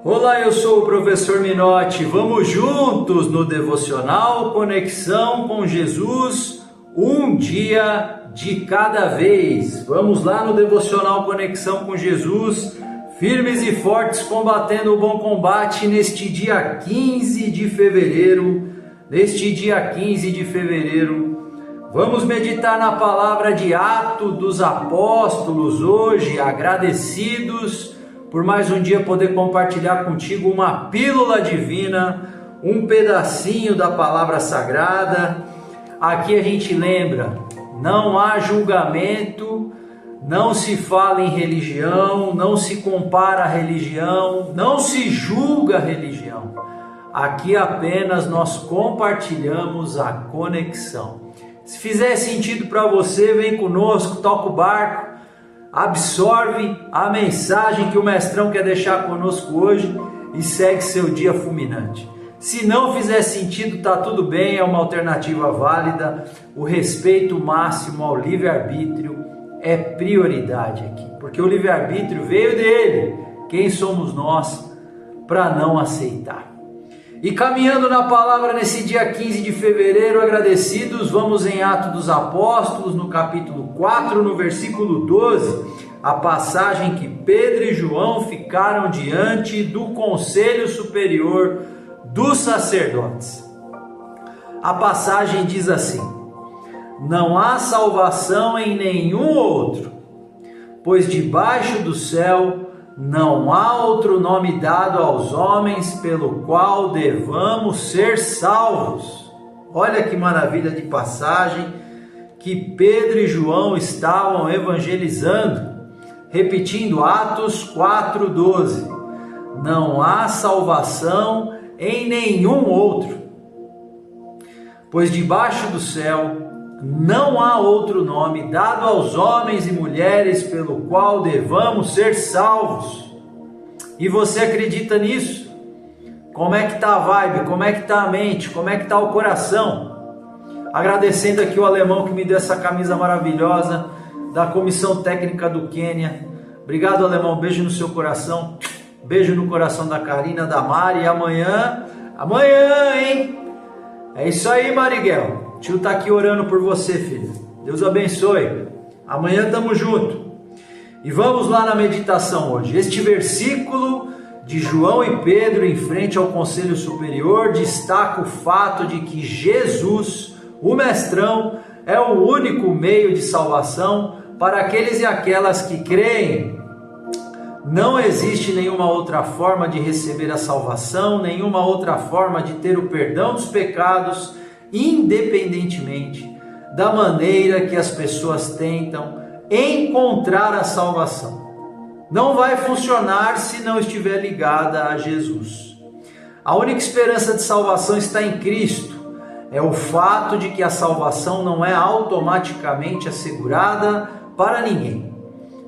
Olá, eu sou o professor Minotti. Vamos juntos no Devocional Conexão com Jesus, um dia de cada vez. Vamos lá no Devocional Conexão com Jesus, firmes e fortes, combatendo o bom combate neste dia 15 de fevereiro. Vamos meditar na palavra de Atos dos Apóstolos hoje, agradecidos por mais um dia poder compartilhar contigo uma pílula divina, um pedacinho da palavra sagrada. Aqui a gente lembra, não há julgamento, não se fala em religião, não se compara a religião, não se julga a religião. Aqui apenas nós compartilhamos a conexão. Se fizer sentido para você, vem conosco, toca o barco, absorve a mensagem que o mestrão quer deixar conosco hoje e segue seu dia fulminante. Se não fizer sentido, tá tudo bem, é uma alternativa válida. O respeito máximo ao livre-arbítrio é prioridade aqui, porque o livre-arbítrio veio dele. Quem somos nós para não aceitar? E caminhando na palavra nesse dia 15 de fevereiro, agradecidos, vamos em Atos dos Apóstolos, no capítulo 4, no versículo 12, a passagem que Pedro e João ficaram diante do Conselho Superior dos Sacerdotes. A passagem diz assim: não há salvação em nenhum outro, pois debaixo do céu não há outro nome dado aos homens pelo qual devamos ser salvos. Olha que maravilha de passagem que Pedro e João estavam evangelizando. Repetindo, Atos 4:12. Não há salvação em nenhum outro, pois debaixo do céu não há outro nome dado aos homens e mulheres pelo qual devamos ser salvos. E você acredita nisso? Como é que está a vibe? Como é que está a mente? Como é que está o coração? Agradecendo aqui o alemão que me deu essa camisa maravilhosa da comissão técnica do Quênia. Obrigado, alemão. Beijo no seu coração. Beijo no coração da Karina, da Mari. E amanhã, hein? É isso aí, Mariguel. Tio tá aqui orando por você, filho. Deus abençoe. Amanhã tamo junto. E vamos lá na meditação hoje. Este versículo de João e Pedro em frente ao Conselho Superior destaca o fato de que Jesus, o mestrão, é o único meio de salvação para aqueles e aquelas que creem. Não existe nenhuma outra forma de receber a salvação, nenhuma outra forma de ter o perdão dos pecados, independentemente da maneira que as pessoas tentam encontrar a salvação. Não vai funcionar se não estiver ligada a Jesus. A única esperança de salvação está em Cristo. É o fato de que a salvação não é automaticamente assegurada para ninguém,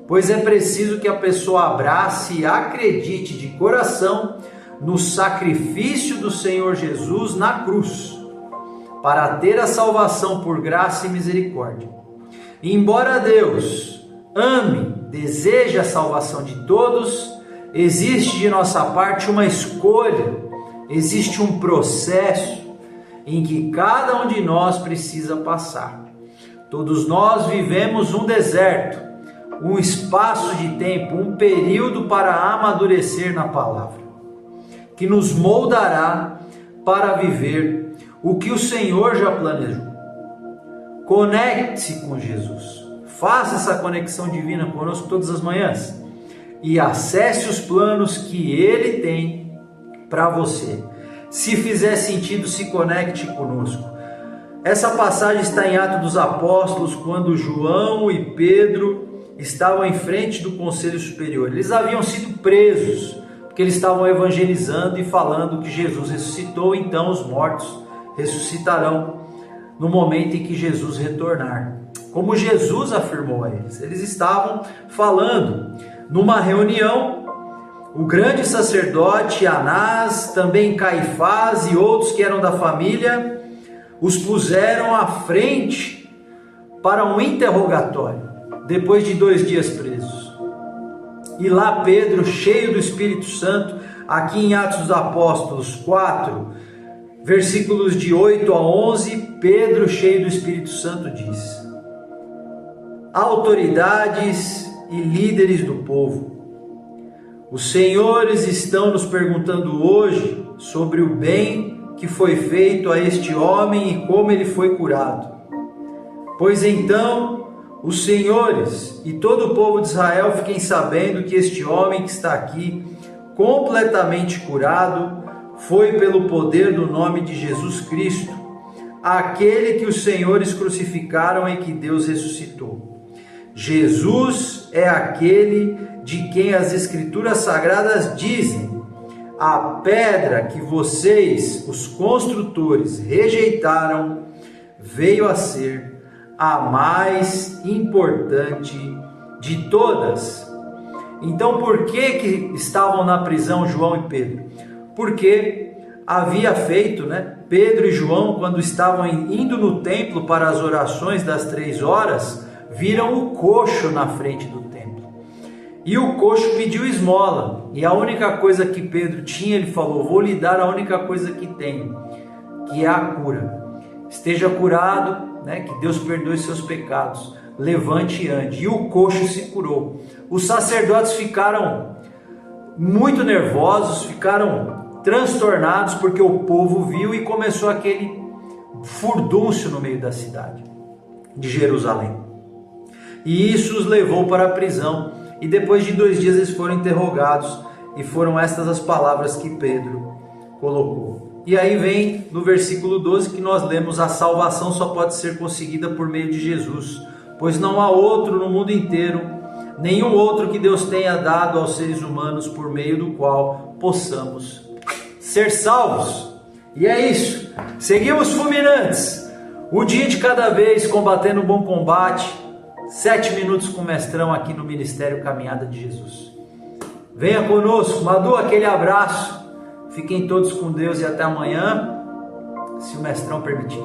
pois é preciso que a pessoa abrace e acredite de coração no sacrifício do Senhor Jesus na cruz, para ter a salvação por graça e misericórdia. E embora Deus ame, deseje a salvação de todos, existe de nossa parte uma escolha, existe um processo em que cada um de nós precisa passar. Todos nós vivemos um deserto, um espaço de tempo, um período para amadurecer na palavra, que nos moldará para viver o que o Senhor já planejou. Conecte-se com Jesus. Faça essa conexão divina conosco todas as manhãs e acesse os planos que Ele tem para você. Se fizer sentido, se conecte conosco. Essa passagem está em Atos dos Apóstolos, quando João e Pedro estavam em frente do Conselho Superior. Eles haviam sido presos, porque eles estavam evangelizando e falando que Jesus ressuscitou, então os mortos ressuscitarão no momento em que Jesus retornar. Como Jesus afirmou a eles. Eles estavam falando numa reunião, o grande sacerdote Anás, também Caifás e outros que eram da família, os puseram à frente para um interrogatório, depois de 2 dias presos. E lá Pedro, cheio do Espírito Santo, Aqui em Atos dos Apóstolos 4, versículos de 8 a 11, Pedro, cheio do Espírito Santo, diz: autoridades e líderes do povo, os senhores estão nos perguntando hoje sobre o bem que foi feito a este homem e como ele foi curado. Pois então, os senhores e todo o povo de Israel fiquem sabendo que este homem que está aqui, completamente curado, foi pelo poder do nome de Jesus Cristo, aquele que os senhores crucificaram e que Deus ressuscitou. Jesus é aquele de quem as Escrituras Sagradas dizem: a pedra que vocês, os construtores, rejeitaram, veio a ser a mais importante de todas. Então, por que estavam na prisão João e Pedro? Porque havia feito, Pedro e João, quando estavam indo no templo para as orações das 3 horas, viram o coxo na frente do templo. E o coxo pediu esmola. E a única coisa que Pedro tinha, ele falou: vou lhe dar a única coisa que tenho, que é a cura. Esteja curado, que Deus perdoe seus pecados. Levante e ande. E o coxo se curou. Os sacerdotes ficaram muito nervosos, ficaram transtornados, porque o povo viu e começou aquele furdúncio no meio da cidade de Jerusalém. E isso os levou para a prisão. E depois de 2 dias eles foram interrogados. E foram estas as palavras que Pedro colocou. E aí vem no versículo 12 que nós lemos: a salvação só pode ser conseguida por meio de Jesus, pois não há outro no mundo inteiro, nenhum outro que Deus tenha dado aos seres humanos por meio do qual possamos ser salvos. E é isso. Seguimos fulminantes. Um dia de cada vez, combatendo o bom combate. 7 minutos com o mestrão aqui no Ministério Caminhada de Jesus. Venha conosco. Madu, aquele abraço. Fiquem todos com Deus e até amanhã, se o mestrão permitir.